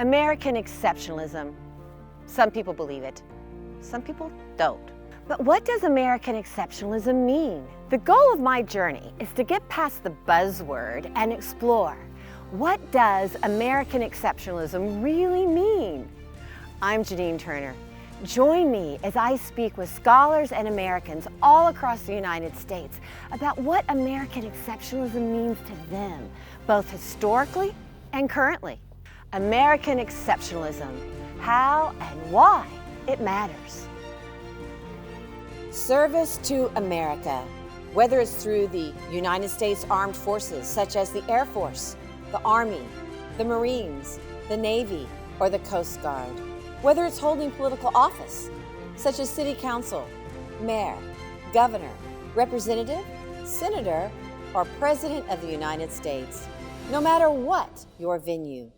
American exceptionalism. Some people believe it, some people don't. But what does American exceptionalism mean? The goal of my journey is to get past the buzzword and explore, what does American exceptionalism really mean? I'm Janine Turner. Join me as I speak with scholars and Americans all across the United States about what American exceptionalism means to them, both historically and currently. American exceptionalism, how and why it matters. Service to America, whether it's through the United States Armed Forces, such as the Air Force, the Army, the Marines, the Navy, or the Coast Guard. Whether it's holding political office, such as city council, mayor, governor, representative, senator, or president of the United States. No matter what your venue,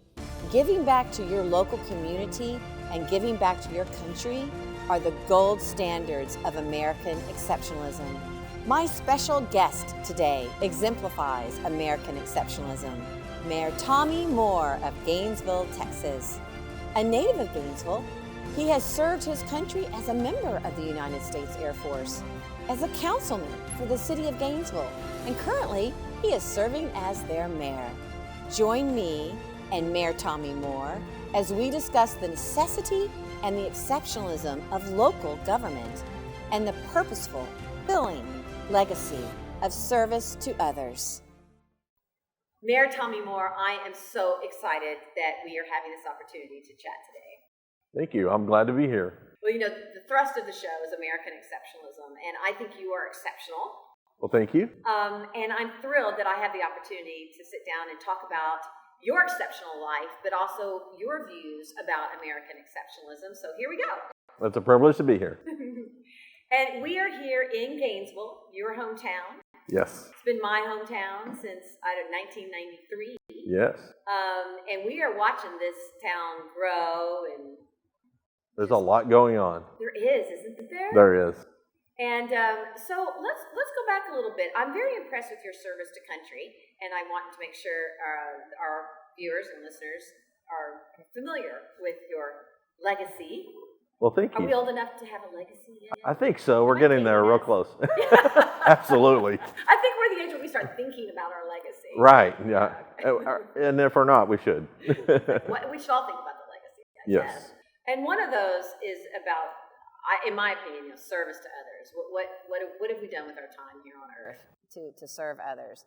giving back to your local community and giving back to your country are the gold standards of American exceptionalism. My special guest today exemplifies American exceptionalism. Mayor Tommy Moore of Gainesville, Texas. A native of Gainesville, he has served his country as a member of the United States Air Force, as a councilman for the city of Gainesville, and currently he is serving as their mayor. Join me and Mayor Tommy Moore as we discuss the necessity and the exceptionalism of local government and the purposeful, fulfilling legacy of service to others. Mayor Tommy Moore, I am so excited that we are having this opportunity to chat today. Thank you. I'm glad to be here. Well, you know, the thrust of the show is American exceptionalism, and I think you are exceptional. Well, thank you. And I'm thrilled that I have the opportunity to sit down and talk about your exceptional life, but also your views about American exceptionalism. So here we go. It's a privilege to be here. And we are here in Gainesville, your hometown. Yes. It's been my hometown since 1993. Yes. And we are watching this town grow, and there's a lot going on. There is, isn't there? There is. And so let's go back a little bit. I'm very impressed with your service to country, and I want to make sure our viewers and listeners are familiar with your legacy. Well, thank you. Are we old enough to have a legacy yet? I think so. We're getting there real close. Absolutely. I think we're the age where we start thinking about our legacy. Right, yeah. And if we're not, we should. We should all think about the legacy, I guess. Yes. And one of those is about, in my opinion, service to others. What have we done with our time here on earth to serve others?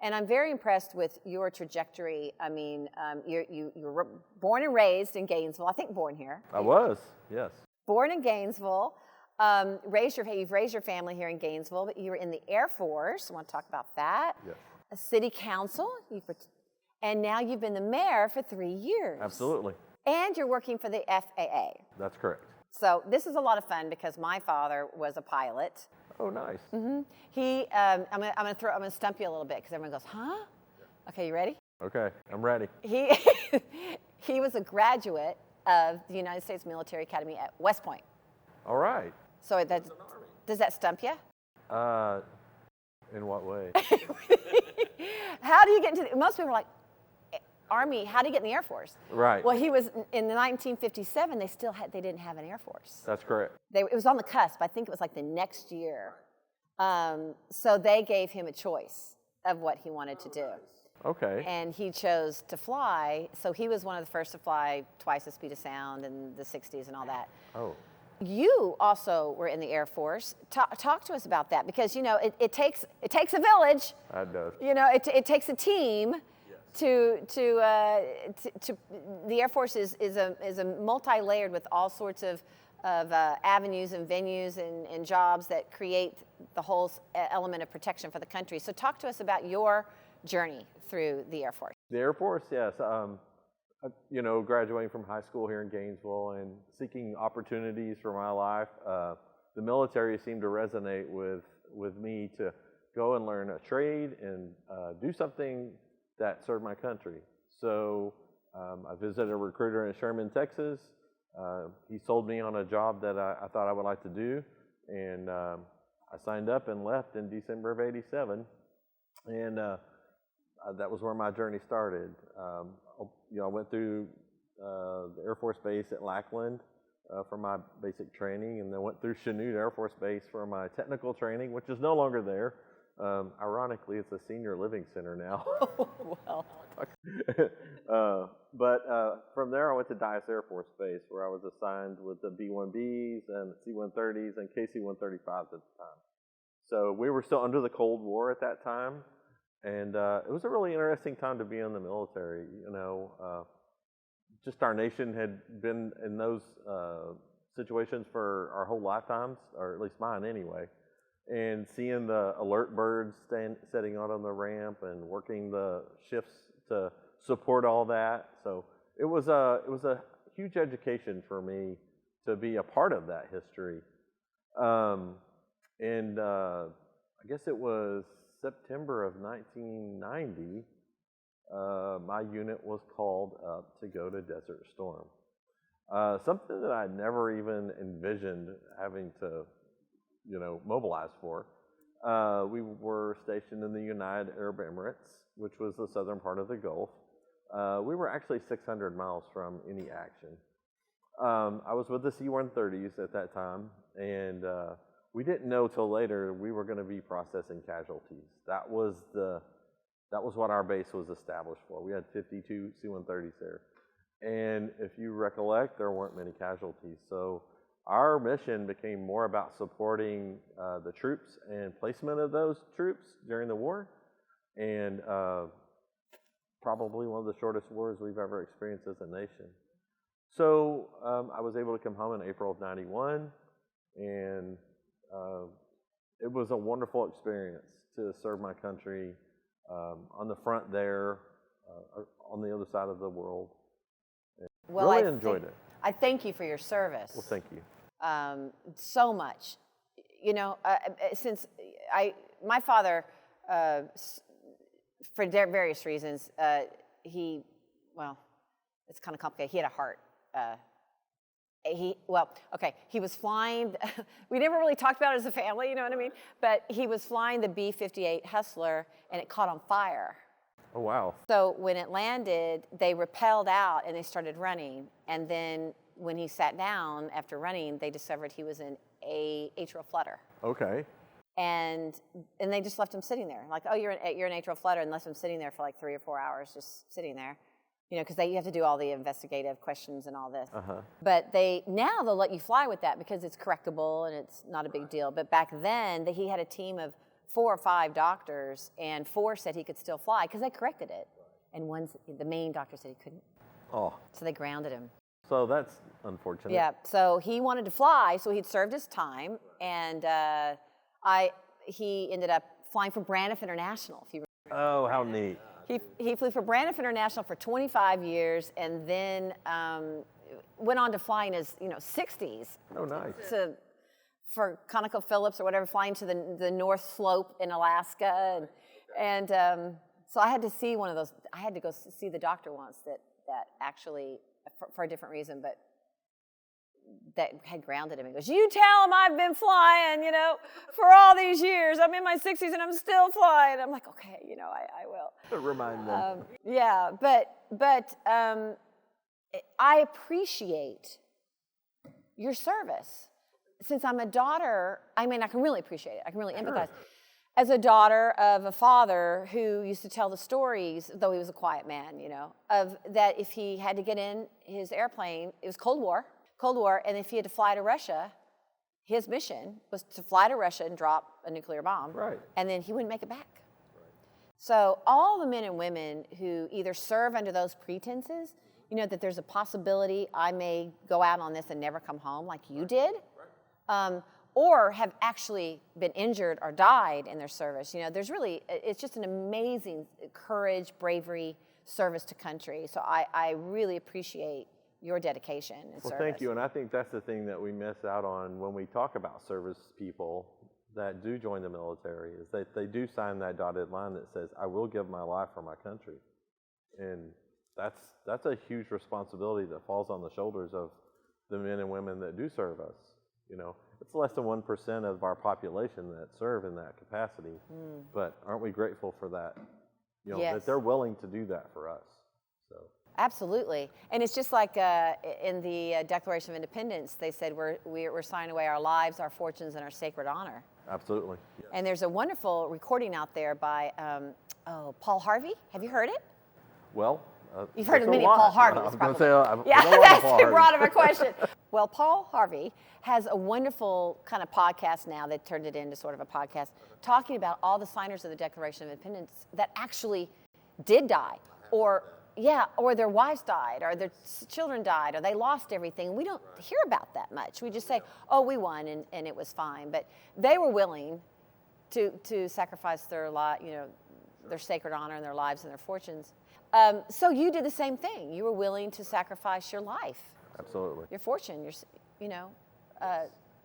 And I'm very impressed with your trajectory. I mean, you were born and raised in Gainesville. I think born here. I was, yes. Born in Gainesville. You've raised your family here in Gainesville, but you were in the Air Force. I want to talk about that. Yes. A city council. And now you've been the mayor for 3 years. Absolutely. And you're working for the FAA. That's correct. So this is a lot of fun because my father was a pilot. Oh, nice. Mm-hmm. I'm gonna stump you a little bit because everyone goes, huh? Okay, you ready? Okay, I'm ready. He was a graduate of the United States Military Academy at West Point. All right. So does that stump you? In what way? How do you get into most people are like, Army, how do you get in the Air Force? Right. Well, he was in 1957. They didn't have an Air Force. That's correct. It was on the cusp. I think it was like the next year. So they gave him a choice of what he wanted to do. Okay. And he chose to fly. So he was one of the first to fly twice the speed of sound in the 60s and all that. Oh. You also were in the Air Force. Talk to us about that because you know it takes a village. That does. You know it takes a team. To the Air Force is a multi-layered with all sorts of avenues and venues and jobs that create the whole element of protection for the country. So talk to us about your journey through the Air Force. The Air Force, yes. Graduating from high school here in Gainesville and seeking opportunities for my life, the military seemed to resonate with me to go and learn a trade and do something that served my country. So I visited a recruiter in Sherman, Texas. He sold me on a job that I thought I would like to do, and I signed up and left in December of '87, and that was where my journey started. I went through the Air Force Base at Lackland for my basic training, and then went through Chanute Air Force Base for my technical training, which is no longer there. Ironically, it's a senior living center now. Well. But from there, I went to Dyess Air Force Base, where I was assigned with the B-1Bs and C-130s and KC-135s at the time. So we were still under the Cold War at that time, and it was a really interesting time to be in the military. You know, just our nation had been in those situations for our whole lifetimes, or at least mine anyway. And seeing the alert birds setting out on the ramp and working the shifts to support all that, so it was a huge education for me to be a part of that history. I guess it was September of 1990. My unit was called up to go to Desert Storm, something that I never even envisioned having to, mobilize for. We were stationed in the United Arab Emirates, which was the southern part of the Gulf. We were actually 600 miles from any action. I was with the C-130s at that time, and we didn't know till later we were going to be processing casualties. That was what our base was established for. We had 52 C-130s there. And if you recollect, there weren't many casualties. So our mission became more about supporting the troops and placement of those troops during the war. And probably one of the shortest wars we've ever experienced as a nation. So I was able to come home in April of '91, and it was a wonderful experience to serve my country on the front there, on the other side of the world. Well, really enjoyed it. I thank you for your service. Well, thank you. So much. Since my father, for various reasons, it's kind of complicated. He had a heart. He was flying. We never really talked about it as a family, you know what I mean? But he was flying the B-58 Hustler, and it caught on fire. Oh, wow. So when it landed, they rappelled out and they started running. And then when he sat down after running, they discovered he was in a atrial flutter. Okay. And they just left him sitting there. Like, oh, you're in atrial flutter, and left him sitting there for like 3 or 4 hours, just sitting there. Because you have to do all the investigative questions and all this. Uh-huh. But now they'll let you fly with that because it's correctable and it's not a big deal. But back then, he had a team of 4 or 5 doctors, and 4 said he could still fly because they corrected it. And the main doctor said he couldn't. Oh. So they grounded him. So that's unfortunate. Yeah, so he wanted to fly, so he'd served his time, and he ended up flying for Braniff International, if you remember. Oh, how neat. He flew for Braniff International for 25 years, and then went on to fly in his 60s. Oh, nice. For ConocoPhillips or whatever, flying to the North Slope in Alaska, and so I had to see one of those. I had to go see the doctor once that actually, for a different reason, but that had grounded him. He goes, "You tell him I've been flying, for all these years. I'm in my 60s and I'm still flying." I'm like, okay, I will. Remind them. Yeah, but I appreciate your service. Since I'm a daughter, I can really appreciate it. I can really empathize. As a daughter of a father who used to tell the stories, though he was a quiet man, of that if he had to get in his airplane, it was Cold War, and if he had to fly to Russia, his mission was to fly to Russia and drop a nuclear bomb. Right. And then he wouldn't make it back. Right. So all the men and women who either serve under those pretenses, that there's a possibility I may go out on this and never come home like you did, or have actually been injured or died in their service. It's just an amazing courage, bravery, service to country. So I really appreciate your dedication and service. Well, thank you. And I think that's the thing that we miss out on when we talk about service people that do join the military, is that they do sign that dotted line that says, "I will give my life for my country." And that's a huge responsibility that falls on the shoulders of the men and women that do serve us. It's less than 1% of our population that serve in that capacity. But aren't we grateful for that? Yes. That they're willing to do that for us. So Absolutely. And it's just like in the Declaration of Independence, they said we're signing away our lives, our fortunes, and our sacred honor. Absolutely. Yes. And there's a wonderful recording out there by Paul Harvey. Have you heard it? Well, you've heard of many lot. Paul Harveys. I was probably. going to say, yeah, I know that's Paul too Harvey. broad of a question. Well, Paul Harvey has a wonderful kind of podcast now that turned it into sort of a podcast, talking about all the signers of the Declaration of Independence that actually did die, or their wives died, or their children died, or they lost everything. We don't hear about that much. We just say, oh, we won, and it was fine. But they were willing to sacrifice their their sacred honor and their lives and their fortunes. So you did the same thing. You were willing to sacrifice your life. Absolutely. Your fortune,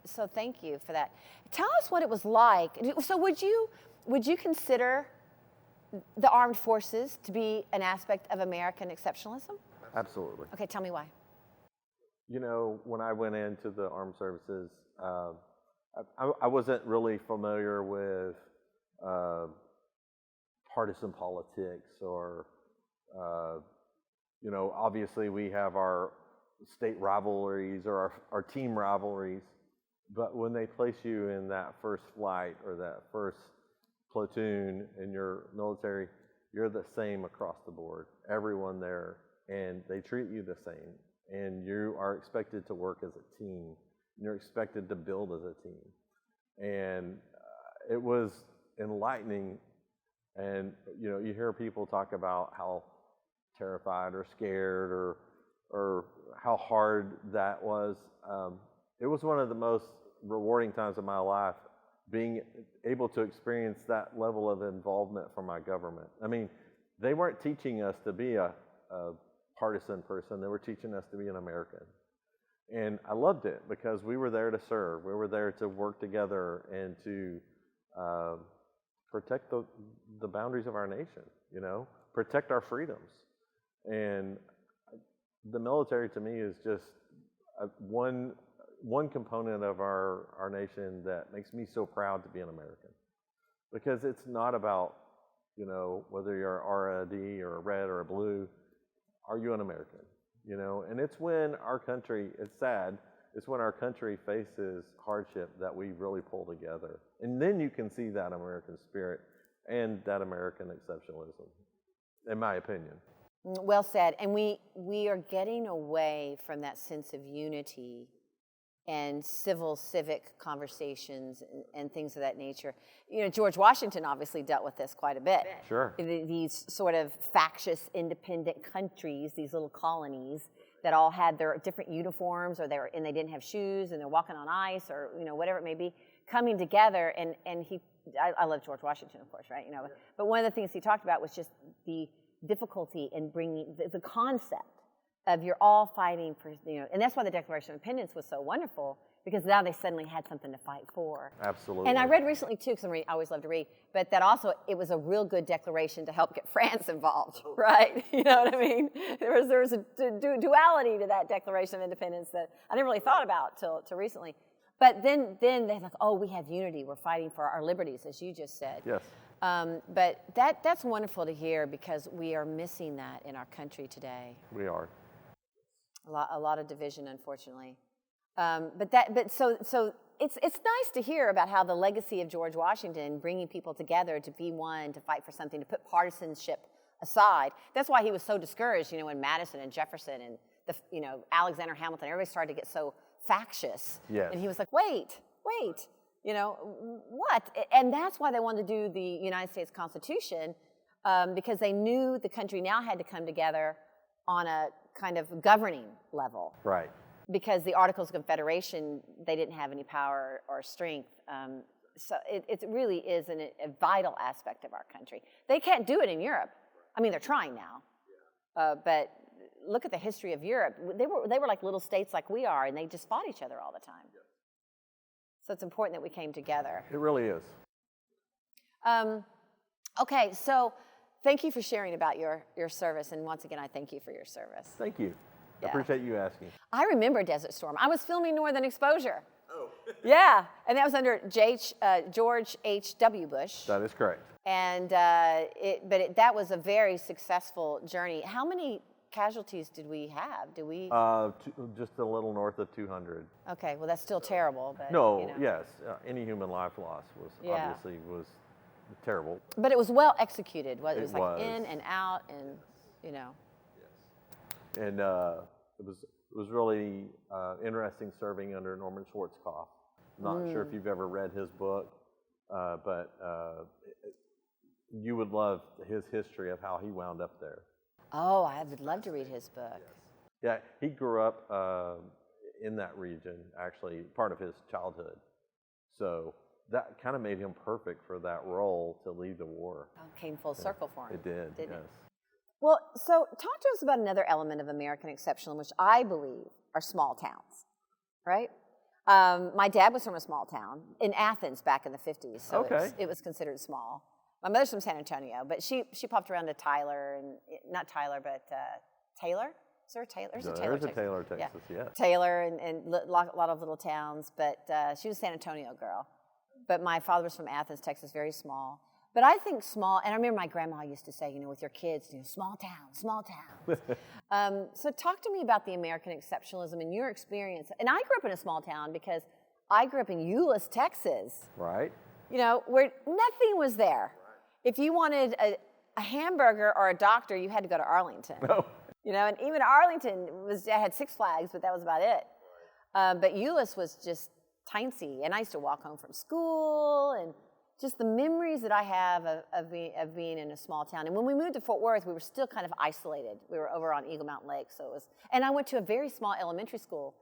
so thank you for that. Tell us what it was like. So would you consider the armed forces to be an aspect of American exceptionalism? Absolutely. Okay, tell me why. You know, when I went into the armed services, I wasn't really familiar with partisan politics or, obviously we have our state rivalries or our team rivalries, but when they place you in that first flight or that first platoon in your military, you're the same across the board, everyone there, and they treat you the same, and you are expected to work as a team, and you're expected to build as a team. And it was enlightening. And you hear people talk about how terrified or scared or how hard that was. It was one of the most rewarding times of my life, being able to experience that level of involvement from my government. I mean, they weren't teaching us to be a partisan person. They were teaching us to be an American. And I loved it because we were there to serve. We were there to work together and to protect the boundaries of our nation, protect our freedoms. And the military to me is just one component of our nation that makes me so proud to be an American. Because it's not about, whether you're RID or a red or a blue, are you an American? And it's when our country, it's sad, it's when our country faces hardship that we really pull together. And then you can see that American spirit and that American exceptionalism, in my opinion. Well said. And we are getting away from that sense of unity and civic conversations and things of that nature. George Washington obviously dealt with this quite a bit. Sure. These sort of factious independent countries, these little colonies that all had their different uniforms, and they didn't have shoes, and they're walking on ice, or whatever it may be, coming together. And I love George Washington, of course, right? But one of the things he talked about was just the difficulty in bringing the concept of you're all fighting for, and that's why the Declaration of Independence was so wonderful, because now they suddenly had something to fight for. Absolutely. And I read recently too, because I always love to read, but that also it was a real good declaration to help get France involved, right? You know what I mean? There was a duality to that Declaration of Independence that I never really thought about till recently. But then they're like, oh, we have unity. We're fighting for our liberties, as you just said. Yes. But that's wonderful to hear, because we are missing that in our country today. We are. A lot of division, unfortunately. So it's nice to hear about how the legacy of George Washington, bringing people together to be one, to fight for something, to put partisanship aside. That's why he was so discouraged, when Madison and Jefferson and Alexander Hamilton, everybody started to get so factious. Yes. And he was like, wait, what? And that's why they wanted to do the United States Constitution, because they knew the country now had to come together on a kind of governing level. Right. Because the Articles of Confederation, they didn't have any power or strength. So it really is a vital aspect of our country. They can't do it in Europe. I mean, they're trying now. But look at the history of Europe. They were like little states like we are, and they just fought each other all the time. So it's important that we came together. It really is. Okay, so thank you for sharing about your service, and once again, I thank you for your service. Thank you. Yeah. I appreciate you asking. I remember Desert Storm. I was filming Northern Exposure. Oh. Yeah, and that was under George H.W. Bush. That is correct. And that was a very successful journey. How many casualties did we have? Did we? Just a little north of 200. Okay, well, that's still terrible, but No, you know. yes, any human life loss was obviously was terrible. But it was well executed. It was like was. in and out, and you know. Yes. And it was really interesting serving under Norman Schwarzkopf. Not sure if you've ever read his book, but you would love his history of how he wound up there. Oh, I would love to read his book. Yeah, he grew up in that region, actually, part of his childhood. So that kind of made him perfect for that role to lead the war. Oh, came full circle for him. It did, didn't yes. it? Well, so talk to us about another element of American exceptionalism, which I believe are small towns, right? My dad was from a small town in Athens back in the 50s, so it was considered small. My mother's from San Antonio, but she popped around to Tyler, and not Tyler, but Taylor. Is there a Taylor? There's a Taylor, Texas. Taylor, Texas, yes. Taylor and a lot of little towns, but she was a San Antonio girl. But my father was from Athens, Texas, very small. But I think small, and I remember my grandma used to say, you know, with your kids, you know, small towns. So talk to me about the American exceptionalism and your experience. And I grew up in a small town because I grew up in Euless, Texas. Right. You know, where nothing was there. If you wanted a hamburger or a doctor, you had to go to Arlington. No. You know, and even Arlington had Six Flags, but that was about it. But Euless was just tiny, and I used to walk home from school, and just the memories that I have of being in a small town. And when we moved to Fort Worth, we were still kind of isolated. We were over on Eagle Mountain Lake, so it was. And I went to a very small elementary school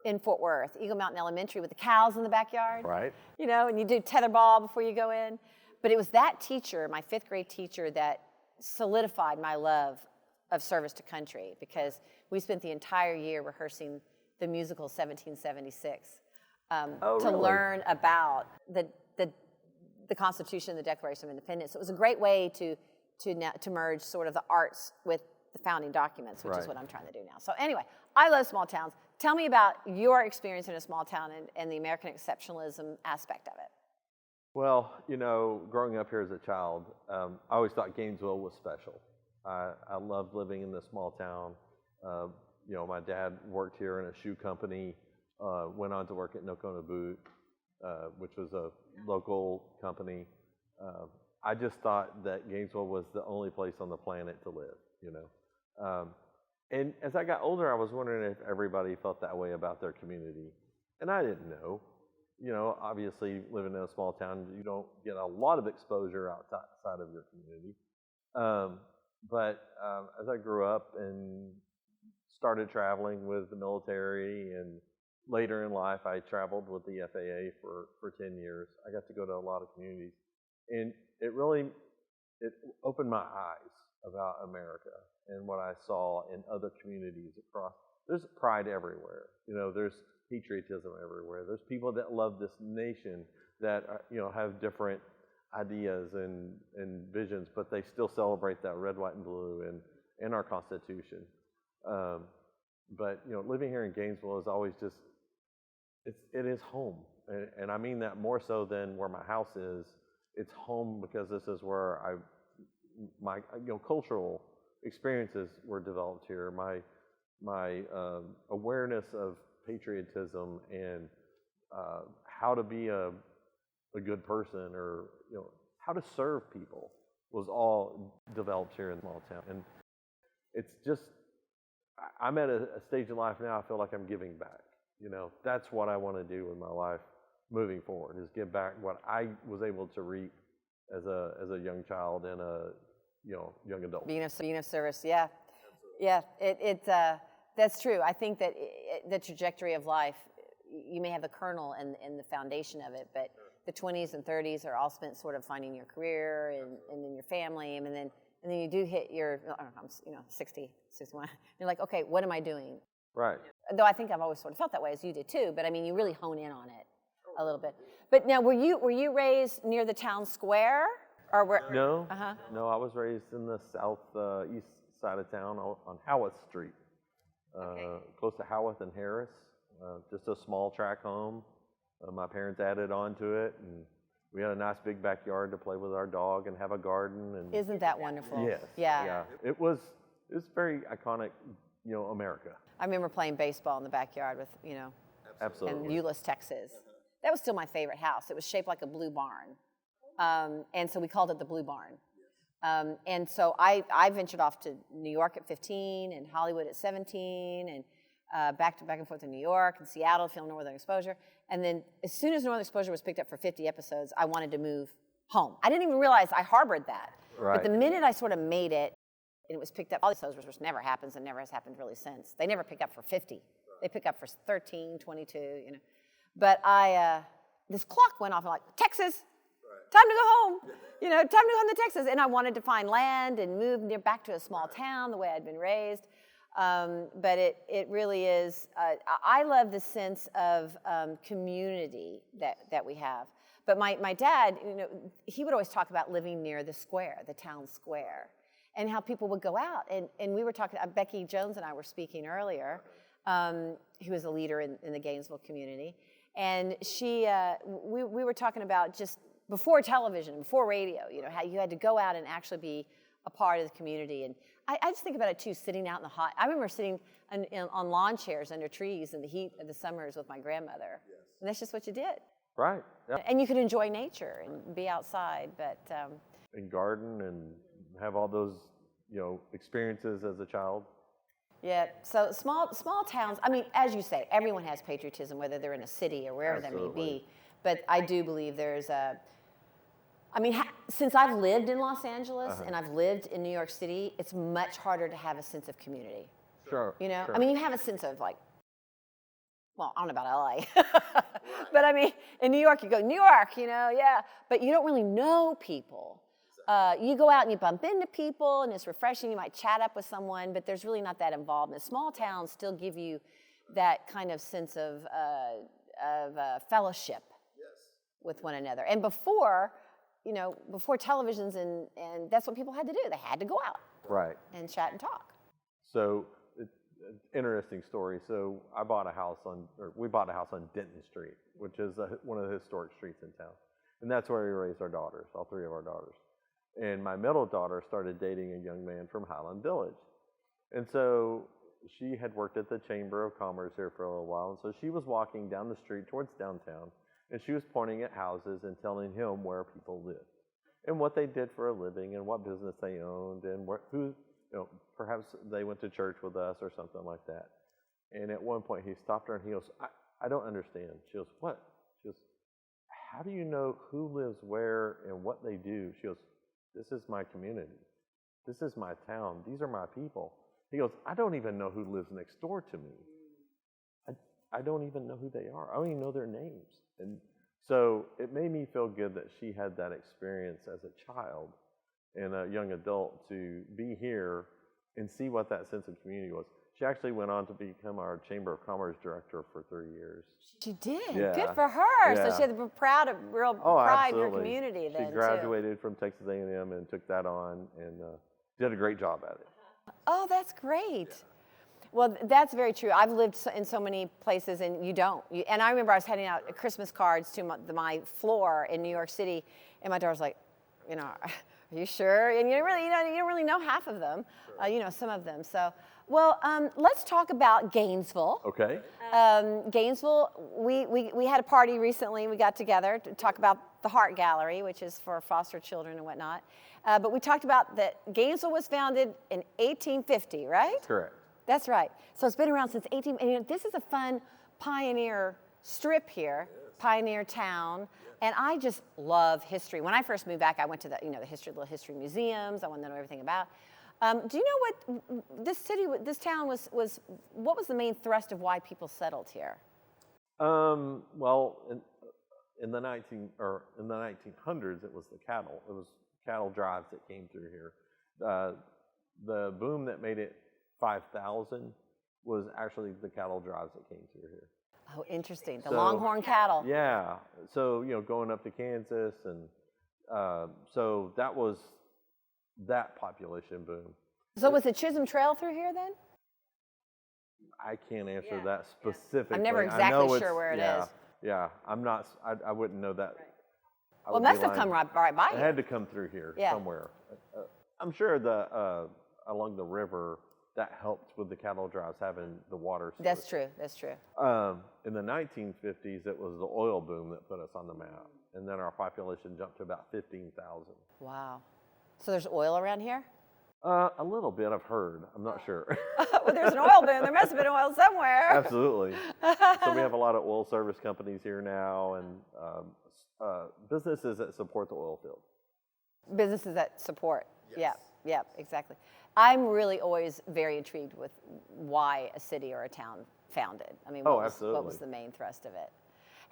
in Fort Worth, Eagle Mountain Elementary, with the cows in the backyard. Right. You know, and you do tetherball before you go in. But it was that teacher, my 5th grade teacher, that solidified my love of service to country, because we spent the entire year rehearsing the musical 1776 to learn about the Constitution and the Declaration of Independence. So it was a great way to merge sort of the arts with the founding documents, which is what I'm trying to do now. So anyway, I love small towns. Tell me about your experience in a small town and the American exceptionalism aspect of it. Well, you know, growing up here as a child, I always thought Gainesville was special. I loved living in this small town. You know, my dad worked here in a shoe company, went on to work at Nocona Boot, which was a local company. I just thought that Gainesville was the only place on the planet to live, you know. And as I got older, I was wondering if everybody felt that way about their community. And I didn't know. You know, obviously, living in a small town, you don't get a lot of exposure outside of your community. But as I grew up and started traveling with the military, and later in life, I traveled with the FAA for 10 years. I got to go to a lot of communities. And it opened my eyes about America and what I saw in other communities across. There's pride everywhere. You know, there's patriotism everywhere. There's people that love this nation that you know, have different ideas and visions, but they still celebrate that red, white, and blue and our Constitution. But you know, living here in Gainesville is always just it is home, and I mean that more so than where my house is. It's home because this is where my you know, cultural experiences were developed here. My awareness of patriotism and how to be a good person, or you know, how to serve people, was all developed here in small town. And it's just, I'm at a stage in life now, I feel like I'm giving back. You know, that's what I want to do with my life moving forward, is give back what I was able to reap as a young child and a young adult. Being of service, yeah. Yeah, that's true. I think that the trajectory of life, you may have the kernel and the foundation of it, but the 20s and 30s are all spent sort of finding your career and then your family, and then you do hit your, 60, 61. You're like, okay, what am I doing? Right. Though I think I've always sort of felt that way, as you did too, but I mean, you really hone in on it a little bit. But now, were you raised near the town square? Or No, no, I was raised in the southeast side of town on Howarth Street, close to Howarth and Harris. Just a small tract home. My parents added on to it, and we had a nice big backyard to play with our dog and have a garden. And isn't that wonderful? Yes. Yeah. It was it's very iconic, America. I remember playing baseball in the backyard with, in Absolutely. Euless, Texas. That was still my favorite house. It was shaped like a blue barn. And so we called it the Blue Barn. And so I ventured off to New York at 15 and Hollywood at 17 and back and forth to New York and Seattle, film Northern Exposure. And then as soon as Northern Exposure was picked up for 50 episodes, I wanted to move home. I didn't even realize I harbored that. Right. But the minute I sort of made it, and it was picked up, all these episodes, which never happens and never has happened really since. They never pick up for 50. They pick up for 13, 22, But this clock went off, and I'm like, Texas, time to go home. Time to go home to Texas. And I wanted to find land and move back to a small town the way I'd been raised. But it really is, I love the sense of community that we have. But my dad, he would always talk about living near the square, the town square, and how people would go out. And we were talking, Becky Jones and I were speaking earlier, who was a leader in the Gainesville community. And we were talking about just before television, before radio, how you had to go out and actually be a part of the community. And I just think about it too, sitting out in the hot. I remember sitting on lawn chairs under trees in the heat of the summers with my grandmother. Yes. And that's just what you did. Right. Yeah. And you could enjoy nature and be outside, but and garden and have all those, experiences as a child. Yeah. So small towns. I mean, as you say, everyone has patriotism, whether they're in a city or wherever Absolutely. they may be. But I do believe there's since I've lived in Los Angeles and I've lived in New York City, it's much harder to have a sense of community. Sure. Sure. I mean, you have a sense of like, well, I don't know about LA, but I mean, in New York, you go, New York, yeah, but you don't really know people. You go out and you bump into people and it's refreshing. You might chat up with someone, but there's really not that involvement. Small towns still give you that kind of sense of fellowship with one another. And before televisions and that's what people had to do. They had to go out. Right. And chat and talk. So, interesting story. So we bought a house on Denton Street, which is one of the historic streets in town. And that's where we raised our daughters, all three of our daughters. And my middle daughter started dating a young man from Highland Village. And so she had worked at the Chamber of Commerce here for a little while. And so she was walking down the street towards downtown, and she was pointing at houses and telling him where people lived and what they did for a living and what business they owned and perhaps they went to church with us or something like that. And at one point he stopped her and he goes, I don't understand. She goes, what? She goes, how do you know who lives where and what they do? She goes, this is my community. This is my town. These are my people. He goes, I don't even know who lives next door to me. I don't even know who they are. I don't even know their names. And so it made me feel good that she had that experience as a child and a young adult to be here and see what that sense of community was. She actually went on to become our Chamber of Commerce director for 3 years. She did. Yeah. Good for her. Yeah. So she had real pride in her community then, She graduated from Texas A&M and took that on and did a great job at it. Oh, that's great. Yeah. Well, that's very true. I've lived in so many places, and you don't. And I remember I was handing out Christmas cards to my floor in New York City, and my daughter was like, are you sure? And you don't really know half of them, sure. Some of them. So, well, let's talk about Gainesville. Okay. Gainesville, we had a party recently. We got together to talk about the Heart Gallery, which is for foster children and whatnot. But we talked about that Gainesville was founded in 1850, right? Correct. That's right. So it's been around since 18. And this is a fun pioneer strip here, pioneer town. And I just love history. When I first moved back, I went to the little history museums. I wanted to know everything about. Do you know what this town was? What was the main thrust of why people settled here? Well, in the 1900s, it was the cattle. It was cattle drives that came through here. The boom that made it 5,000 was actually the cattle drives that came through here. Oh, interesting. The Longhorn cattle. Yeah. So, going up to Kansas. And so that was that population boom. So was the Chisholm Trail through here then? I can't answer that specifically. I'm never exactly sure where it is. Yeah. I'm not, I wouldn't know that. Well, it must have come right by It had to come through here somewhere. I'm sure the along the river, that helped with the cattle drives having the water source. That's true. That's true. In the 1950s, it was the oil boom that put us on the map. And then our population jumped to about 15,000. Wow. So there's oil around here? A little bit, I've heard. I'm not sure. Well, there's an oil boom. There must have been oil somewhere. Absolutely. So we have a lot of oil service companies here now, and businesses that support the oil field. Businesses that support. Yes. Yeah, exactly. I'm really always very intrigued with why a city or a town founded. I mean, what was the main thrust of it?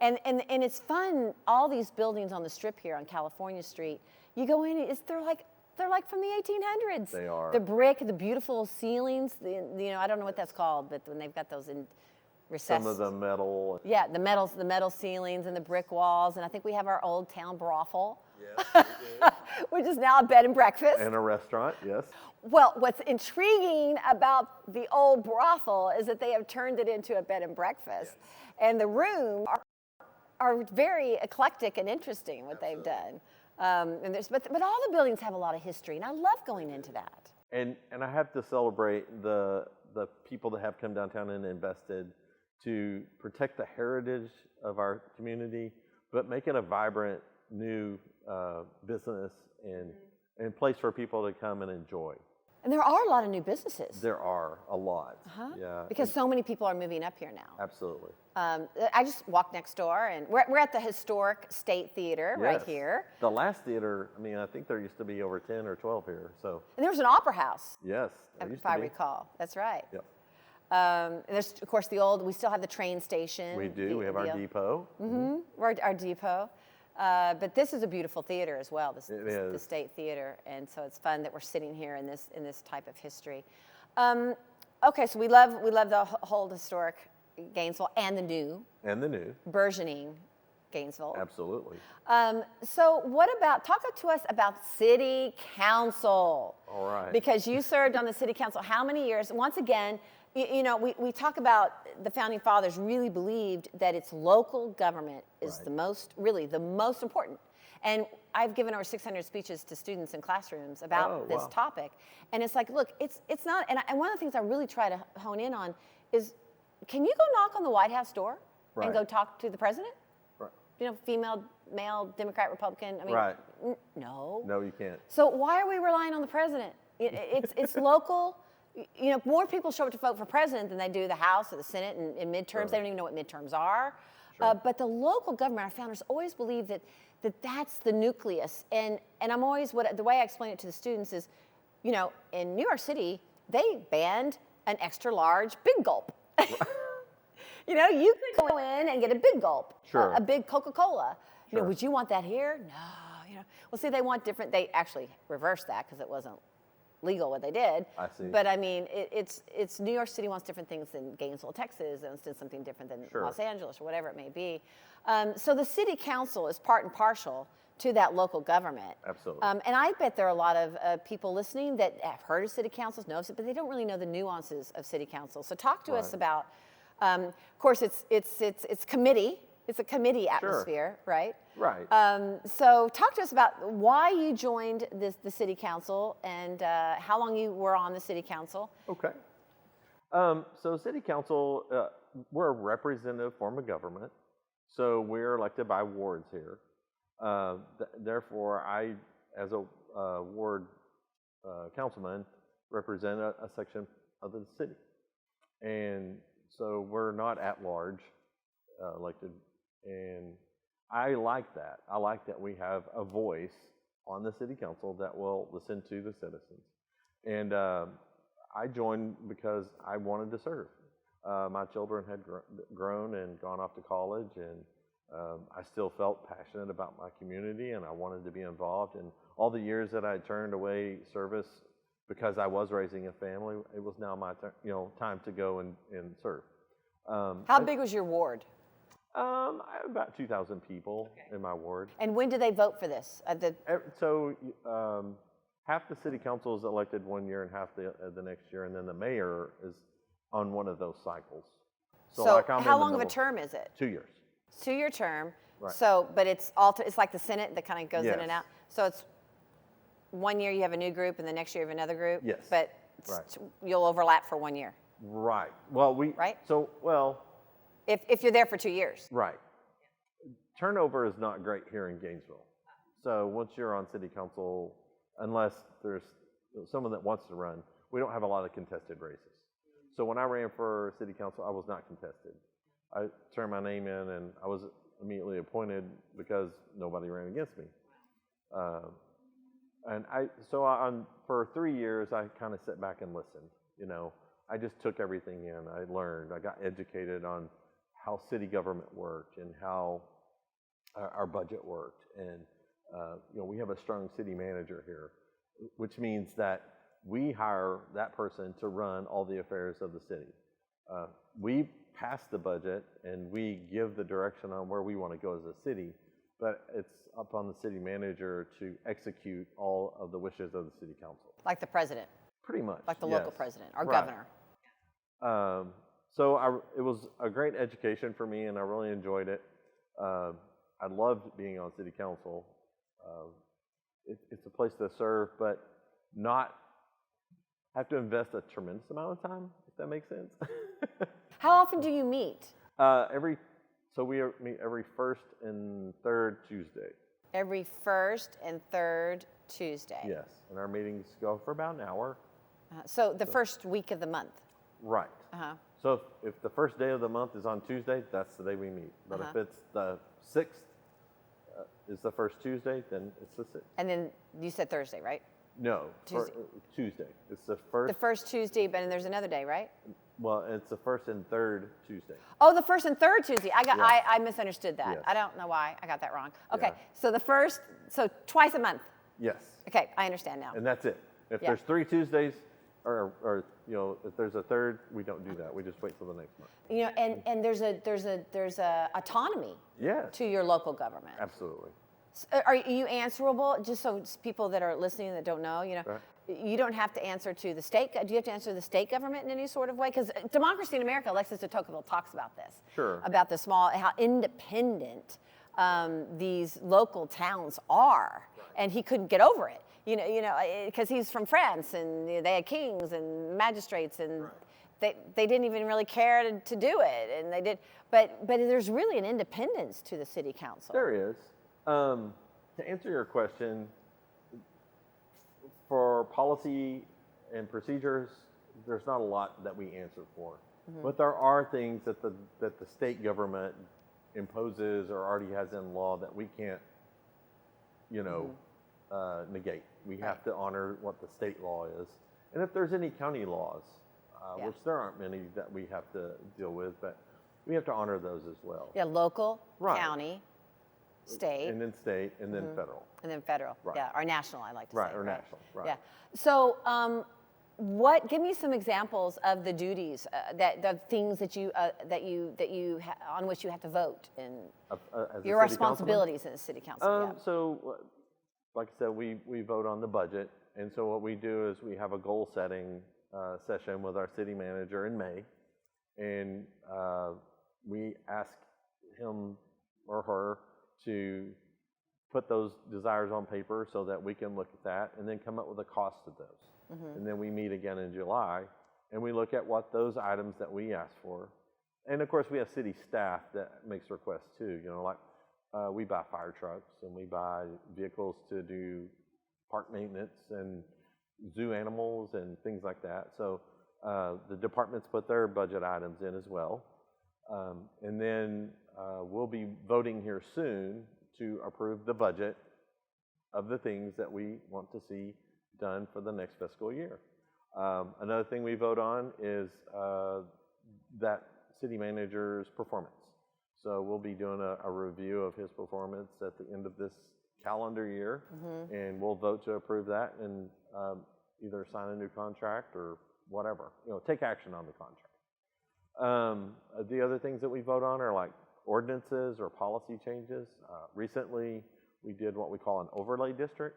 And it's fun. All these buildings on the strip here on California Street, you go in, they're like from the 1800s. They are. The brick, the beautiful ceilings. I don't know what that's called, but when they've got those in recessed. Some of the metal. Yeah, the metal ceilings and the brick walls, and I think we have our old town brothel. Yes, we do. Which is now a bed and breakfast. And a restaurant, yes. Well, what's intriguing about the old brothel is that they have turned it into a bed and breakfast. Yes. And the rooms are very eclectic and interesting, what Absolutely. They've done. But all the buildings have a lot of history, and I love going into that. And I have to celebrate the people that have come downtown and invested to protect the heritage of our community, but make it a vibrant new business and place for people to come and enjoy. And there are a lot of new businesses. There are a lot. Yeah. Because so many people are moving up here now. Absolutely. I just walked next door, and we're at the historic State Theater right here. The last theater, I mean, I think there used to be over 10 or 12 here. So. And there was an opera house. Yes. If I recall. That's right. Yep. And there's, of course, we still have the train station. We do. We have our depot. Mm-hmm. Our depot. But this is a beautiful theater as well, the State Theater, and so it's fun that we're sitting here in this type of history. Okay, so we love the whole historic Gainesville and the new burgeoning Gainesville. Absolutely. So talk to us about City Council. All right. Because you served on the City Council how many years? Once again, we talk about the Founding Fathers really believed that it's local government is the most important. And I've given over 600 speeches to students in classrooms about this topic. And it's like, look, it's not, and one of the things I really try to hone in on is, can you go knock on the White House door and go talk to the president? Right. Female, male, Democrat, Republican, I mean, no. No, you can't. So why are we relying on the president? It's local. More people show up to vote for president than they do the House or the Senate in midterms. Sure. They don't even know what midterms are. Sure. But the local government, our founders always believed that's the nucleus. And I'm always, the way I explain it to the students is, in New York City, they banned an extra large big gulp. You could go in and get a big gulp, a big Coca-Cola. Sure. Would you want that here? No. Well, see, they want different. They actually reversed that because it wasn't legal what they did. I see. But I mean, it's New York City wants different things than Gainesville, Texas, and it's something different than Los Angeles or whatever it may be. So the City Council is part and parcel to that local government. Absolutely. And I bet there are a lot of people listening that have heard of City Councils, know of it, but they don't really know the nuances of City Council. So talk to us about. Of course, it's committee. It's a committee atmosphere, right? Right. So talk to us about why you joined the City Council and how long you were on the City Council. Okay. So City Council, we're a representative form of government. So we're elected by wards here. Therefore, I, as a ward councilman, represent a section of the city. And so we're not at large elected. And I like that. I like that we have a voice on the City Council that will listen to the citizens. And I joined because I wanted to serve. My children had grown and gone off to college, and I still felt passionate about my community, and I wanted to be involved. And all the years that I turned away service because I was raising a family, it was now my time to go and serve. How big was your ward? I have about 2,000 people in my ward. And when do they vote for this? So half the City Council is elected one year and half the next year, and then the mayor is on one of those cycles. So how long of a term is it? 2 years. 2-year term. Right. So, but it's like the Senate that kind of goes in and out. So it's 1 year you have a new group, and the next year you have another group. Yes. But Right. you'll overlap for 1 year. Right. Well, Right? If you're there for 2 years. Right. Turnover is not great here in Gainesville. So once you're on city council, unless there's someone that wants to run, we don't have a lot of contested races. So when I ran for city council, I was not contested. I turned my name in and I was immediately appointed because nobody ran against me. For 3 years, I kind of sat back and listened. You know, I just took everything in. I learned. I got educated on how city government worked and how our budget worked. And we have a strong city manager here, which means that we hire that person to run all the affairs of the city. We pass the budget and we give the direction on where we want to go as a city, but it's up on the city manager to execute all of the wishes of the city council. Like the president. Pretty much. Like the yes. local president or Right. governor. It was a great education for me and I really enjoyed it. I loved being on city council. It's a place to serve, but not have to invest a tremendous amount of time, if that makes sense. How often do you meet? We meet every first and third Tuesday. Every first and third Tuesday. Yes, and our meetings go for about an hour. So the first week of the month. Right. Uh-huh. So if the first day of the month is on Tuesday, that's the day we meet. But if it's the 6th is the first Tuesday, then it's the 6th. And then you said Thursday, right? No, Tuesday. Tuesday. It's the first. The first Tuesday, but then there's another day, right? Well, it's the first and third Tuesday. Oh, the first and third Tuesday. Yes. I misunderstood that. Yes. I don't know why I got that wrong. Okay, Yeah. so twice a month. Yes. Okay, I understand now. And that's it. If Yeah. there's 3 Tuesdays, or if there's a third, we don't do that. We just wait till the next month. You know, and there's a autonomy Yes. to your local government. Absolutely. Are you answerable? Just so people that are listening that don't know, Right. you don't have to answer to the state. Do you have to answer to the state government in any sort of way? Because Democracy in America, Alexis de Tocqueville talks about this. Sure. About how independent these local towns are, and he couldn't get over it. Because he's from France, and they had kings and magistrates, and they didn't even really care to do it, and they did. But there's really an independence to the city council. There is. To answer your question, for policy and procedures, there's not a lot that we answer for. Mm-hmm. But there are things that the state government imposes or already has in law that we can't, negate. We have to honor what the state law is. And if there's any county laws, which there aren't many that we have to deal with, but we have to honor those as well. Yeah, local, Right. county, state. And then state, and then federal. And then federal. Right. Yeah, or national, I like to say. Right, or national, right. Yeah. So, give me some examples of the duties, the things that you on which you have to vote, and your responsibilities in the city council. So, like I said, we vote on the budget, and so what we do is we have a goal setting session with our city manager in May, and we ask him or her to put those desires on paper so that we can look at that and then come up with a cost of those. Mm-hmm. And then we meet again in July and we look at what those items that we asked for. And of course we have city staff that makes requests too, we buy fire trucks and we buy vehicles to do park maintenance and zoo animals and things like that. So the departments put their budget items in as well. And then we'll be voting here soon to approve the budget of the things that we want to see done for the next fiscal year. Another thing we vote on is that city manager's performance. So we'll be doing a review of his performance at the end of this calendar year, and we'll vote to approve that and either sign a new contract or whatever, take action on the contract. The other things that we vote on are like ordinances or policy changes. Recently, we did what we call an overlay district,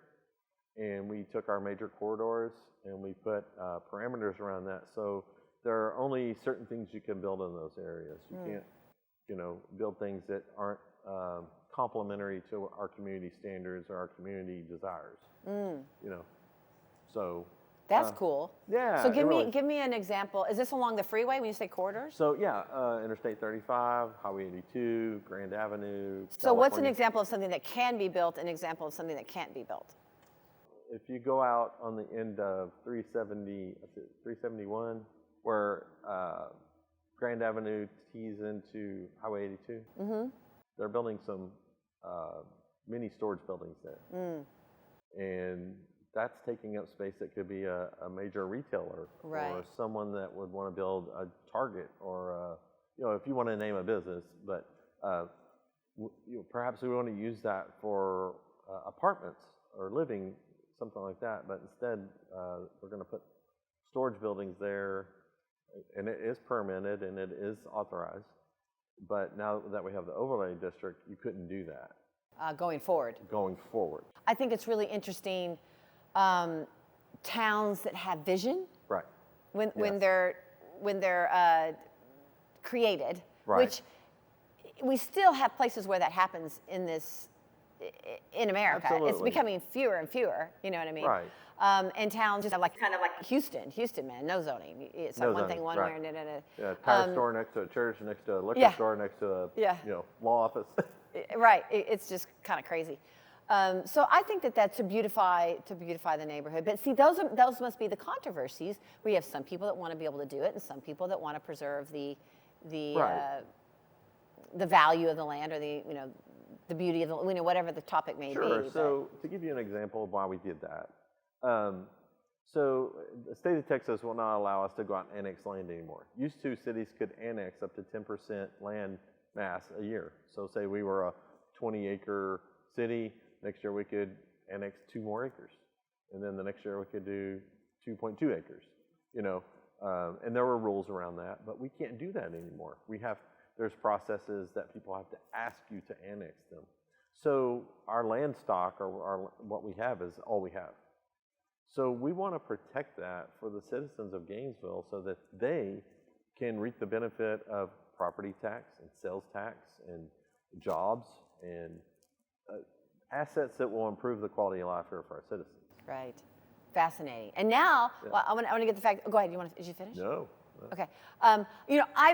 and we took our major corridors and we put parameters around that. So there are only certain things you can build in those areas. You can't, build things that aren't complementary to our community standards or our community desires. So That's cool. Yeah. So give me an example. Is this along the freeway when you say corridors? So yeah, Interstate 35, Highway 82, Grand Avenue. So what's an example of something that can be built, an example of something that can't be built? If you go out on the end of 371, where Grand Avenue tees into Highway 82, they're building some mini storage buildings there. And that's taking up space that could be a major retailer, or someone that would want to build a Target, or if you want to name a business. But perhaps we want to use that for apartments or living, something like that. But instead, we're going to put storage buildings there, and it is permitted and it is authorized. But now that we have the overlay district, you couldn't do that. Going forward. Going forward. I think it's really interesting. Towns that have vision, right? When they're created, which we still have places where that happens in America. Absolutely. It's becoming fewer and fewer. You know what I mean? Right. And towns just have kind of like Houston, man, no zoning. It's like one thing one way. Yeah, tire store next to a church, next to a liquor store, next to a law office. Right. It's just kind of crazy. So I think that's to beautify the neighborhood. But see, those must be the controversies. We have some people that want to be able to do it, and some people that want to preserve the value of the land, or the beauty of the whatever the topic may be. Sure. So to give you an example of why we did that, so the state of Texas will not allow us to go out and annex land anymore. Used to, cities could annex up to 10% land mass a year. So say we were a 20-acre city. Next year we could annex 2 more acres, and then the next year we could do 2.2 acres. And there were rules around that, but we can't do that anymore. There's processes that people have to ask you to annex them. So our land stock, or what we have, is all we have. So we want to protect that for the citizens of Gainesville, so that they can reap the benefit of property tax and sales tax and jobs and assets that will improve the quality of life here for our citizens. Right. Fascinating. And now, well, I want to get the fact. Go ahead. Did you finish? No. Okay. I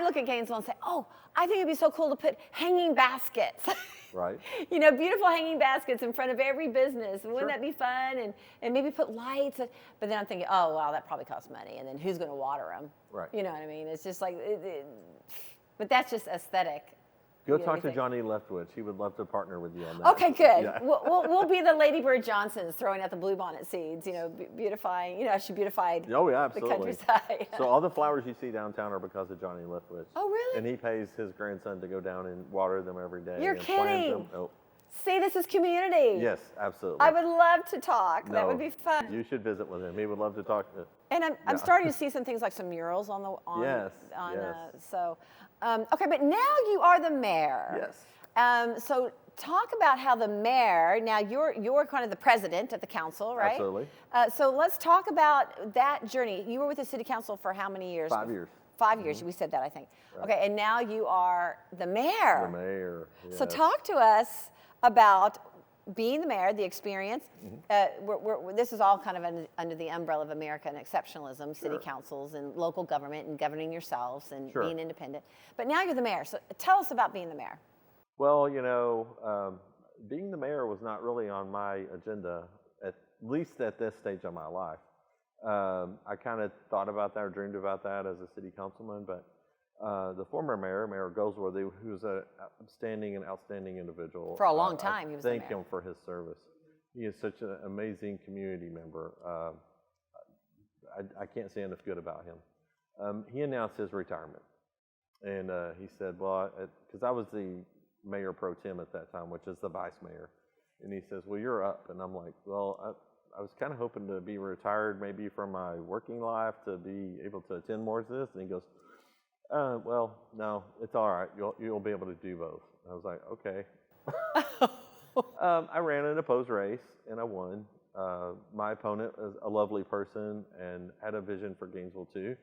look at Gainesville and say, oh, I think it'd be so cool to put hanging baskets. Right. Beautiful hanging baskets in front of every business. Wouldn't that be fun? And maybe put lights. But then I'm thinking, oh, wow, that probably costs money. And then who's going to water them? Right. You know what I mean? It's just like, but that's just aesthetic. Go talk to Janine Leftwich. He would love to partner with you on that. Okay, good. Yeah. We'll be the Lady Bird Johnsons throwing out the bluebonnet seeds, beautifying, she beautified the countryside. So all the flowers you see downtown are because of Janine Leftwich. Oh, really? And he pays his grandson to go down and water them every day. You're kidding. Them. Nope. See, this is community. Yes, absolutely. I would love to talk. That would be fun. You should visit with him. He would love to talk. And I'm starting to see some things like some murals on yes. Okay, but now you are the mayor. Yes. So talk about how the mayor, now you're kind of the president of the council, right? Absolutely. So let's talk about that journey. You were with the city council for how many years? 5 years. 5 years, we said that, I think. Right. Okay, and now you are the mayor. The mayor, yes. So talk to us about being the mayor, the experience. This is all kind of under the umbrella of American exceptionalism, city councils and local government and governing yourselves and being independent. But now you're the mayor, so tell us about being the mayor. Well, being the mayor was not really on my agenda, at least at this stage of my life. I kind of thought about that or dreamed about that as a city councilman, but the former mayor, Mayor Goldsworthy, who's an outstanding individual. For a long time, he was the mayor. Thank him for his service. He is such an amazing community member. I can't say enough good about him. He announced his retirement, and he said, well, because I was the mayor pro tem at that time, which is the vice mayor, and he says, well, you're up. And I'm like, well, I was kind of hoping to be retired maybe from my working life to be able to attend more of this. And he goes, well, no, it's all right. You'll be able to do both. And I was like, okay. I ran an opposed race and I won. My opponent is a lovely person and had a vision for Gainesville too.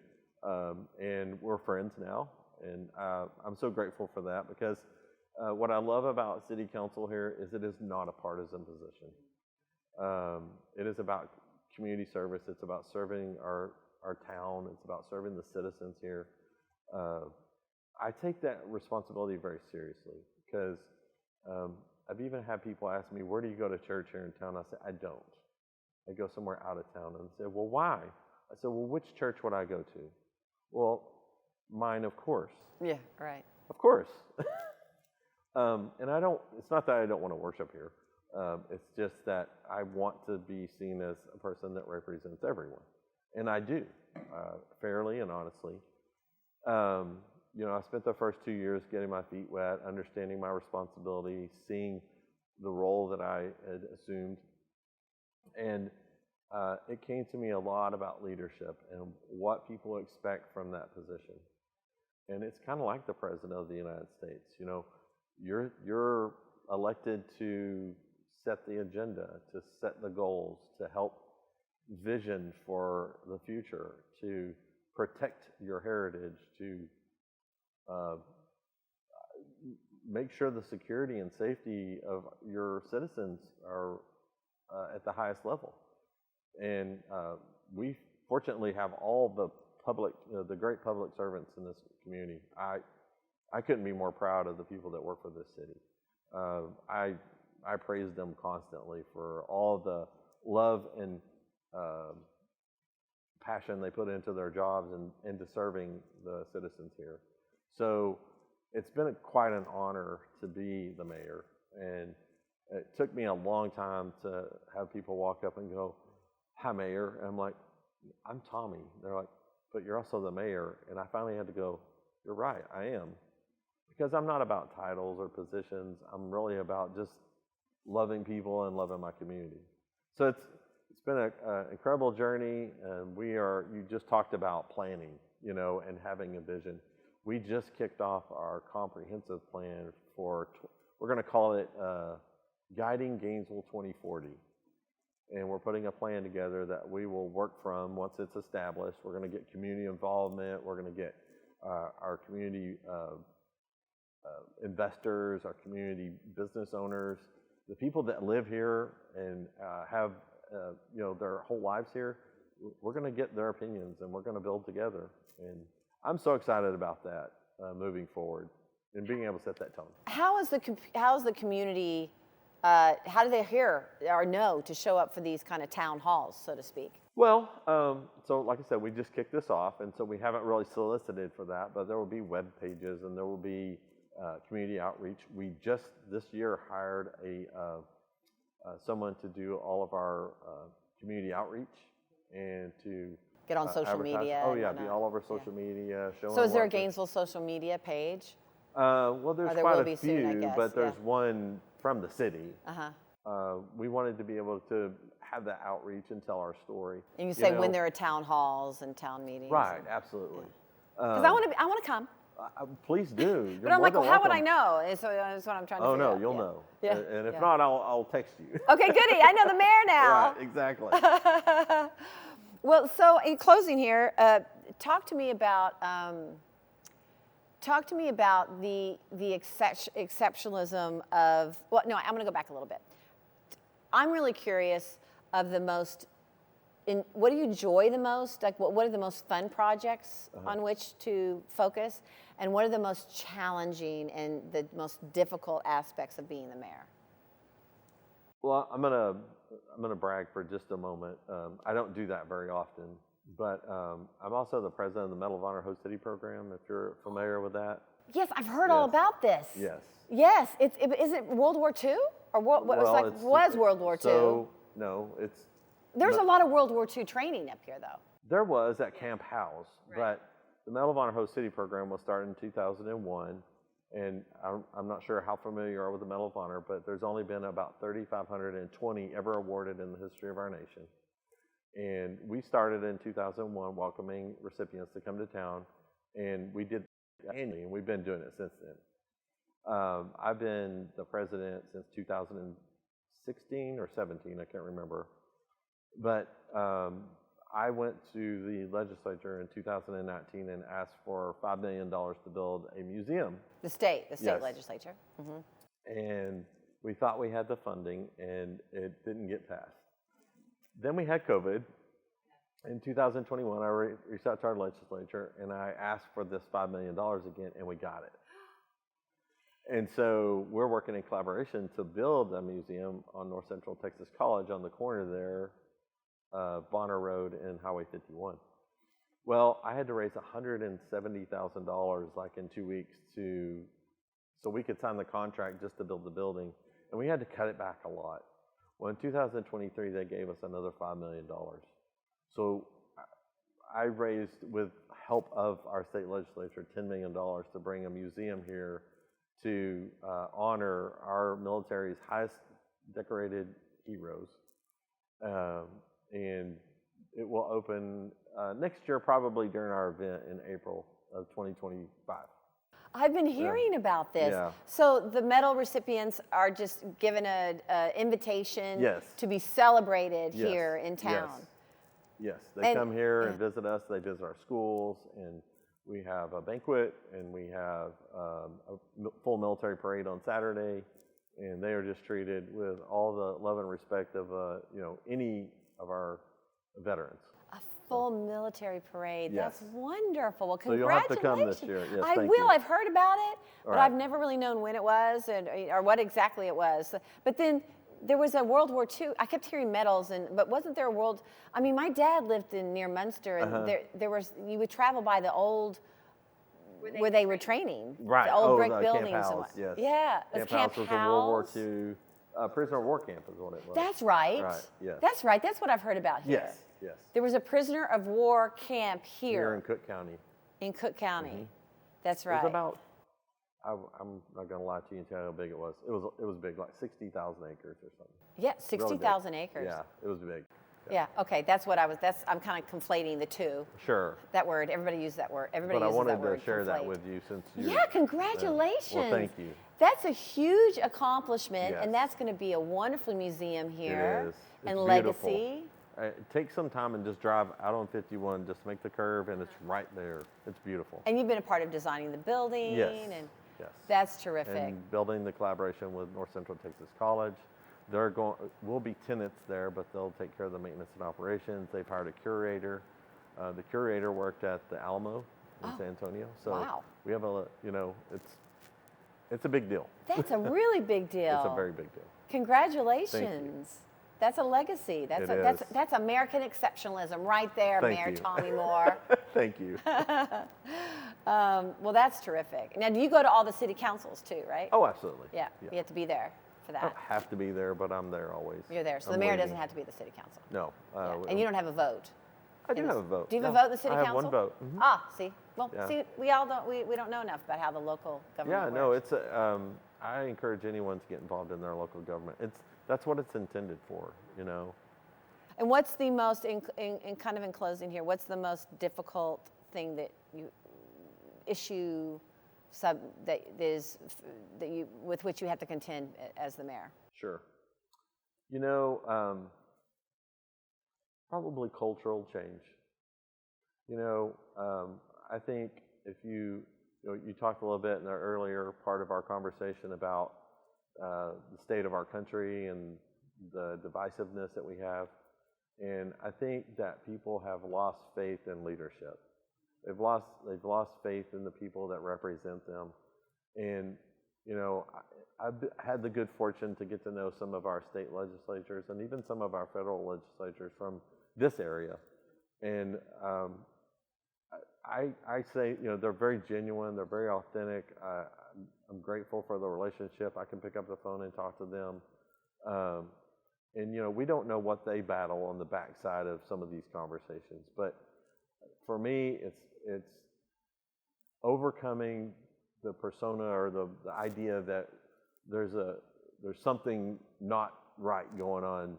And we're friends now. And I'm so grateful for that, because what I love about city council here is it is not a partisan position. It is about community service. It's about serving our town. It's about serving the citizens here. I take that responsibility very seriously because I've even had people ask me, where do you go to church here in town? I say, I don't. I go somewhere out of town. And they say, well, why? I said, well, which church would I go to? Well, mine, of course. Yeah, right. Of course. And it's not that I don't want to worship here. It's just that I want to be seen as a person that represents everyone. And I do, fairly and honestly. I spent the first 2 years getting my feet wet, understanding my responsibility, seeing the role that I had assumed. And it came to me a lot about leadership and what people expect from that position. And it's kind of like the President of the United States. You're elected to set the agenda, to set the goals, to help vision for the future, to protect your heritage, to make sure the security and safety of your citizens are at the highest level. And we fortunately have all the public, the great public servants in this community. I couldn't be more proud of the people that work for this city. I praise them constantly for all the love and passion they put into their jobs and into serving the citizens here. So it's been quite an honor to be the mayor. And it took me a long time to have people walk up and go, hi, Mayor. And I'm like, I'm Tommy. They're like, but you're also the mayor. And I finally had to go, you're right, I am. Because I'm not about titles or positions. I'm really about just loving people and loving my community. So it's been an incredible journey. And you just talked about planning, and having a vision. We just kicked off our comprehensive plan we're going to call it Guiding Gainesville 2040. And we're putting a plan together that we will work from once it's established. We're going to get community involvement. We're going to get our community investors, our community business owners, the people that live here and have their whole lives here. We're going to get their opinions and we're going to build together. And I'm so excited about that moving forward and being able to set that tone. How is the community? How do they hear or know to show up for these kind of town halls, so to speak? Well, so like I said, we just kicked this off, and so we haven't really solicited for that, but there will be web pages and there will be community outreach. We just this year hired someone to do all of our community outreach and to get on social media. Oh yeah, be all over social media. Showing. So is there a Gainesville social media page? Well, there's quite a few, soon, I guess, but there's one from the city. Uh-huh. We wanted to be able to have that outreach and tell our story. And you say when there are town halls and town meetings. Right, absolutely. Because I want to come. Please do. But I'm like, well, how would I know? And so that's what I'm trying to figure out. Oh, no, you'll know. Yeah. And if not, I'll text you. Okay, goody. I know the mayor now. Right, exactly. Well, so in closing here, talk to me about the exceptionalism of. Well, no, I'm going to go back a little bit. I'm really curious of the most. What do you enjoy the most? Like, what are the most fun projects on which to focus, and what are the most challenging and the most difficult aspects of being the mayor? Well, I'm gonna brag for just a moment. I don't do that very often, but I'm also the president of the Medal of Honor Host City program. If you're familiar with that. Yes, I've heard all about this. Yes. Yes, is it World War II or what? Was World War II? So no, it's. There's a lot of World War II training up here, though. There was at Camp House, but the Medal of Honor Host City program was started in 2001, and I'm not sure how familiar you are with the Medal of Honor, but there's only been about 3,520 ever awarded in the history of our nation. And we started in 2001 welcoming recipients to come to town, and we did that annually, and we've been doing it since then. I've been the president since 2016 or 17, I can't remember. But I went to the legislature in 2019 and asked for $5 million to build a museum. The state legislature. Mm-hmm. And we thought we had the funding, and it didn't get passed. then we had COVID. In 2021, I reached out to our legislature and I asked for this $5 million again, and we got it. And so we're working in collaboration to build a museum on North Central Texas College on the corner there, Bonner Road and Highway 51. Well, I had to raise $170,000 like in 2 weeks so we could sign the contract just to build the building, and we had to cut it back a lot. Well, in 2023, they gave us another $5 million. So I raised, with help of our state legislature, $10 million to bring a museum here to honor our military's highest decorated heroes. And it will open next year, probably during our event in April of 2025. I've been hearing about this. Yeah. So the medal recipients are just given an invitation to be celebrated here in town. Yes, they come here and visit us. They visit our schools, and we have a banquet, and we have a full military parade on Saturday, and they are just treated with all the love and respect of any of our veterans. A full military parade. Yes. That's wonderful. Well, so you'll have to come this year. Yes, I thank will. you. I've heard about it, but right. I've never really known when it was or what exactly it was. But then there was a World War II. I kept hearing medals, but wasn't there a world? I mean, my dad lived near Munster, and there was, you would travel by the old where they were training, right? The old brick Camp buildings. House, yes. Yeah, Camp Camp House was House. a World War II prisoner of war camp, is what it was. That's right. Right. Yes. That's right. That's what I've heard about here. Yes. Yes. There was a prisoner of war camp here in Cook County. In Cook County. Mm-hmm. That's right. It was about. I'm not going to lie to you and tell you how big it was. It was big, like 60,000 acres or something. Yeah, 60,000 really acres. Yeah, it was big. Yeah. Okay, I'm kind of conflating the two. Sure. That word. Everybody uses that word. Everybody but uses that word. I wanted to share conflate. that with you since you. Yeah, congratulations. Well, thank you. That's a huge accomplishment, Yes. and that's going to be a wonderful museum here. It is. And It's legacy. Take some time and just drive out on 51. Just make the curve, and it's right there. It's beautiful. And you've been a part of designing the building. Yes. And yes. That's terrific. And building the collaboration with North Central Texas College. We'll be tenants there, but they'll take care of the maintenance and operations. They've hired a curator. The curator worked at the Alamo in San Antonio. So wow. we have it's a big deal. That's a really big deal. It's a very big deal. Congratulations. That's a legacy. That's American exceptionalism right there, Thank Mayor you. Tommy Moore. Thank you. Well, that's terrific. Now, do you go to all the city councils too, right? Oh, absolutely. Yeah, you have to be there for I that. don't have to be there, but I'm there always. You're there, so I'm the mayor waiting. doesn't have to be the city council. No. Yeah. And you don't have a vote. I do have a vote. Do you have Yeah. a vote in the city I council? have one vote. Mm-hmm. Ah, see. Well, Yeah. see, we don't know enough about how the local government works. No, I encourage anyone to get involved in their local government. That's what it's intended for, you know. And what's the most, in kind of in closing here, what's the most difficult thing that with which you have to contend as the mayor? Sure. You know, probably cultural change. You know, I think if you talked a little bit in the earlier part of our conversation about the state of our country and the divisiveness that we have. And I think that people have lost faith in leadership. They've lost faith in the people that represent them. And, you know, I've had the good fortune to get to know some of our state legislatures and even some of our federal legislatures from this area. And I say, you know, they're very genuine, they're very authentic. I'm grateful for the relationship. I can pick up the phone and talk to them. And, you know, we don't know what they battle on the backside of some of these conversations. But for me, it's overcoming the persona or the idea that there's something not right going on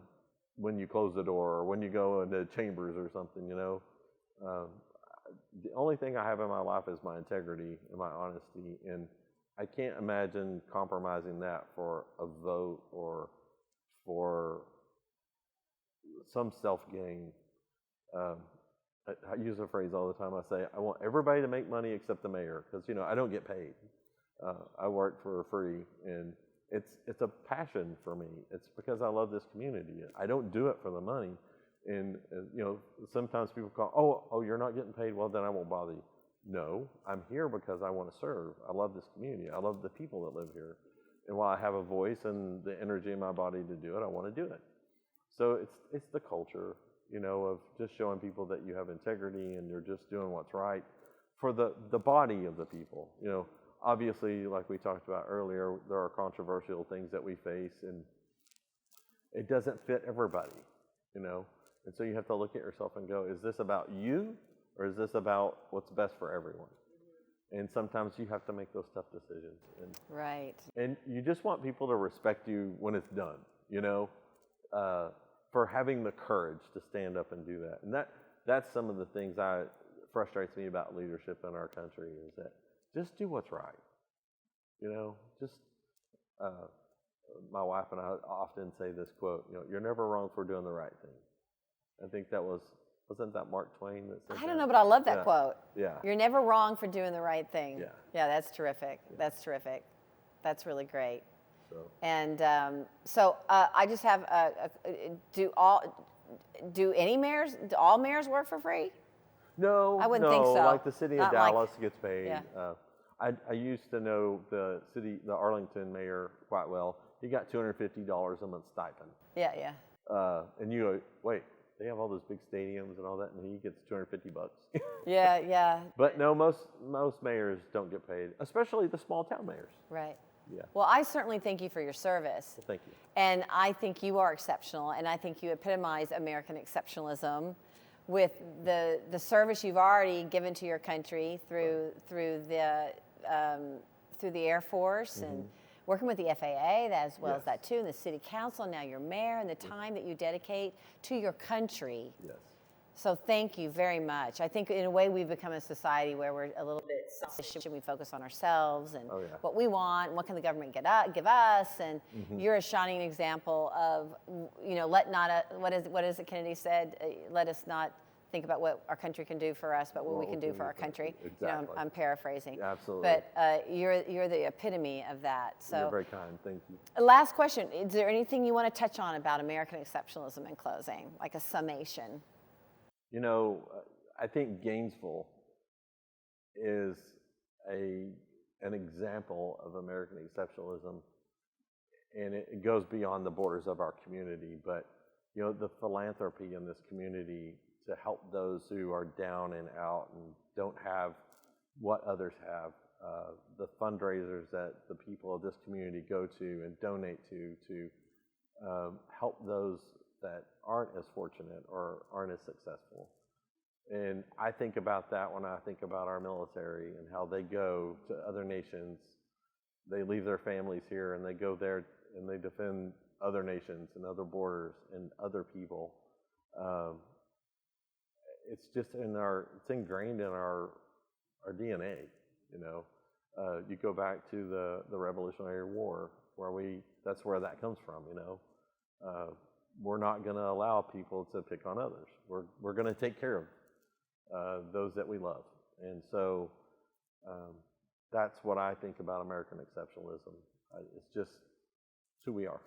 when you close the door or when you go into chambers or something, you know. The only thing I have in my life is my integrity and my honesty. And I can't imagine compromising that for a vote or for some self-gain. I use a phrase all the time. I say, I want everybody to make money except the mayor, because, you know, I don't get paid. I work for free, and it's a passion for me. It's because I love this community. I don't do it for the money. And sometimes people call, oh, you're not getting paid. Well, then I won't bother you. No, I'm here because I want to serve. I love this community. I love the people that live here. And while I have a voice and the energy in my body to do it, I want to do it. So it's the culture, of just showing people that you have integrity and you're just doing what's right for the body of the people. Obviously, like we talked about earlier, there are controversial things that we face, and it doesn't fit everybody, And so you have to look at yourself and go, is this about you? Or is this about what's best for everyone? And sometimes you have to make those tough decisions. Right. And you just want people to respect you when it's done, for having the courage to stand up and do that. And that's some of the things that frustrates me about leadership in our country, is that just do what's right. My wife and I often say this quote, you're never wrong for doing the right thing. I think wasn't that Mark Twain that said that? I don't know, but I love that quote. Yeah. You're never wrong for doing the right thing. Yeah. Yeah, that's terrific. Yeah. That's terrific. That's really great. So. And I just have do all mayors work for free? No, I wouldn't think so. Like the city of Dallas gets paid. Yeah. I used to know the Arlington mayor quite well. He got $250 a month stipend. Yeah. And you go, wait, they have all those big stadiums and all that, and he gets $250. Yeah. But no, most mayors don't get paid, especially the small town mayors. Right. Yeah. Well, I certainly thank you for your service. Well, thank you. And I think you are exceptional, and I think you epitomize American exceptionalism with the service you've already given to your country through the Air Force and working with the FAA, as well as that too, and the city council, now your mayor, and the time that you dedicate to your country. Yes. So thank you very much. I think in a way we've become a society where we're a little bit selfish and we focus on ourselves and what we want, and what can the government give us, and you're a shining example of, what is it Kennedy said, let us not think about what our country can do for us, but what we can do for our country. Exactly. I'm paraphrasing. Yeah, absolutely. But you're the epitome of that. So you're very kind. Thank you. Last question. Is there anything you want to touch on about American exceptionalism in closing, like a summation? I think Gainesville is an example of American exceptionalism, and it goes beyond the borders of our community. But the philanthropy in this community to help those who are down and out and don't have what others have, the fundraisers that the people of this community go to and donate to help those that aren't as fortunate or aren't as successful. And I think about that when I think about our military and how they go to other nations. They leave their families here and they go there and they defend other nations and other borders and other people. It's just it's ingrained in our DNA, You go back to the Revolutionary War, that's where that comes from, We're not going to allow people to pick on others. We're going to take care of those that we love. And so that's what I think about American exceptionalism. It's just who we are.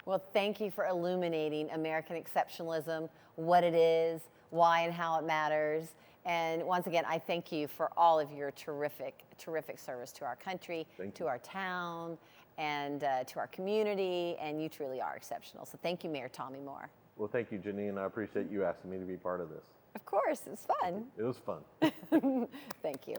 Well, thank you for illuminating American exceptionalism, what it is, why and how it matters. And once again, I thank you for all of your terrific service to our country, to our town, and to our community, and you truly are exceptional. So thank you, Mayor Tommy Moore. Well, thank you, Janine. I appreciate you asking me to be part of this. Of course, it's fun. It was fun. Thank you.